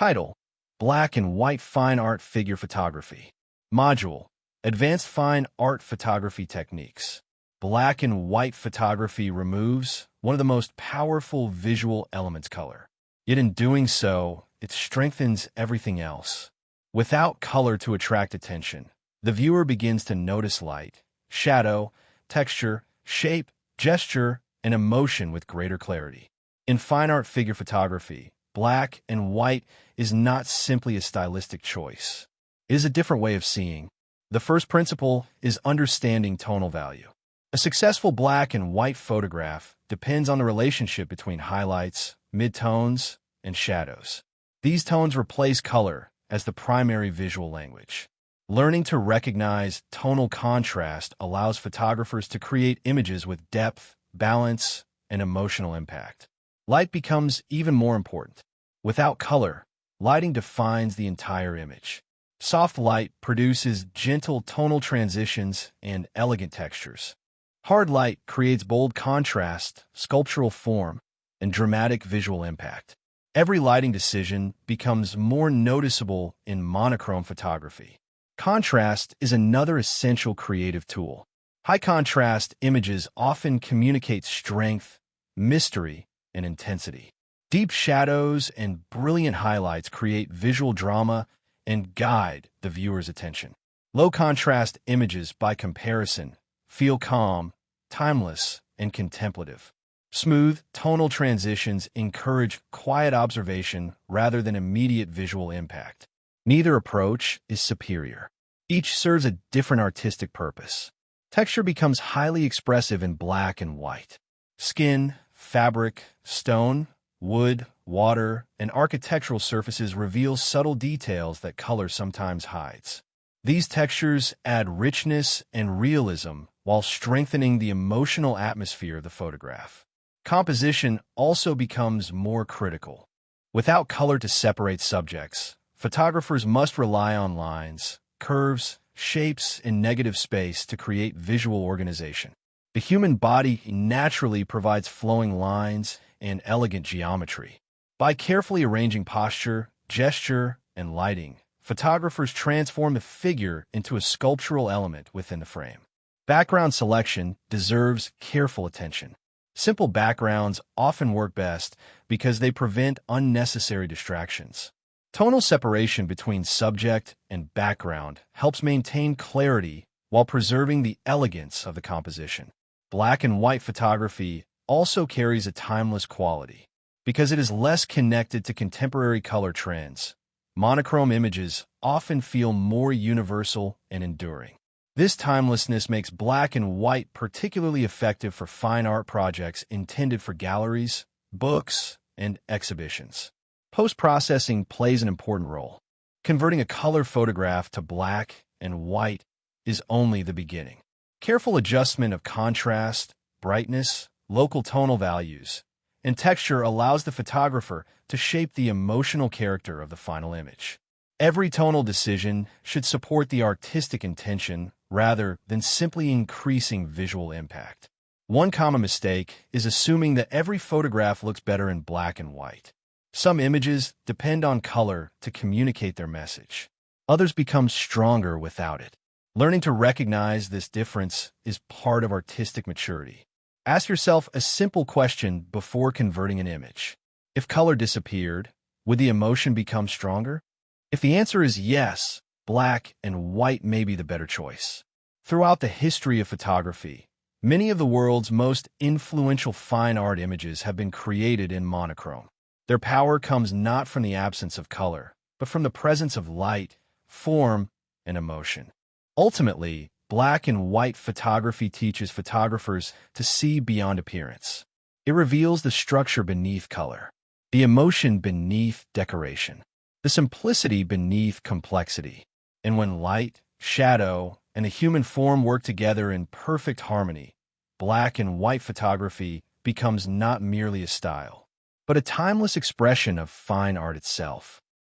Title: Black and White Fine Art Figure Photography. Module: Advanced Fine Art Photography Techniques. Black and white photography removes one of the most powerful visual elements, color. Yet in doing so, it strengthens everything else. Without color to attract attention, the viewer begins to notice light, shadow, texture, shape, gesture, and emotion with greater clarity. In fine art figure photography, black and white is not simply a stylistic choice. It is a different way of seeing. The first principle is understanding tonal value. A successful black and white photograph depends on the relationship between highlights, midtones, and shadows. These tones replace color as the primary visual language. Learning to recognize tonal contrast allows photographers to create images with depth, balance, and emotional impact. Light becomes even more important. Without color, lighting defines the entire image. Soft light produces gentle tonal transitions and elegant textures. Hard light creates bold contrast, sculptural form, and dramatic visual impact. Every lighting decision becomes more noticeable in monochrome photography. Contrast is another essential creative tool. High-contrast images often communicate strength, mystery, and intensity. Deep shadows and brilliant highlights create visual drama and guide the viewer's attention. Low-contrast images, by comparison, feel calm, timeless, and contemplative. Smooth, tonal transitions encourage quiet observation rather than immediate visual impact. Neither approach is superior. Each serves a different artistic purpose. Texture becomes highly expressive in black and white. Skin, fabric, stone, wood, water, and architectural surfaces reveal subtle details that color sometimes hides. These textures add richness and realism while strengthening the emotional atmosphere of the photograph. Composition also becomes more critical. Without color to separate subjects, photographers must rely on lines, curves, shapes, and negative space to create visual organization. The human body naturally provides flowing lines and elegant geometry. By carefully arranging posture, gesture, and lighting, photographers transform the figure into a sculptural element within the frame. Background selection deserves careful attention. Simple backgrounds often work best because they prevent unnecessary distractions. Tonal separation between subject and background helps maintain clarity while preserving the elegance of the composition. Black and white photography also carries a timeless quality. Because it is less connected to contemporary color trends, monochrome images often feel more universal and enduring. This timelessness makes black and white particularly effective for fine art projects intended for galleries, books, and exhibitions. Post-processing plays an important role. Converting a color photograph to black and white is only the beginning. Careful adjustment of contrast, brightness, local tonal values, and texture allows the photographer to shape the emotional character of the final image. Every tonal decision should support the artistic intention rather than simply increasing visual impact. One common mistake is assuming that every photograph looks better in black and white. Some images depend on color to communicate their message. Others become stronger without it. Learning to recognize this difference is part of artistic maturity. Ask yourself a simple question before converting an image. If color disappeared, would the emotion become stronger? If the answer is yes, black and white may be the better choice. Throughout the history of photography, many of the world's most influential fine art images have been created in monochrome. Their power comes not from the absence of color, but from the presence of light, form, and emotion. Ultimately, black and white photography teaches photographers to see beyond appearance. It reveals the structure beneath color, the emotion beneath decoration, the simplicity beneath complexity. And when light, shadow, and the human form work together in perfect harmony, black and white photography becomes not merely a style, but a timeless expression of fine art itself.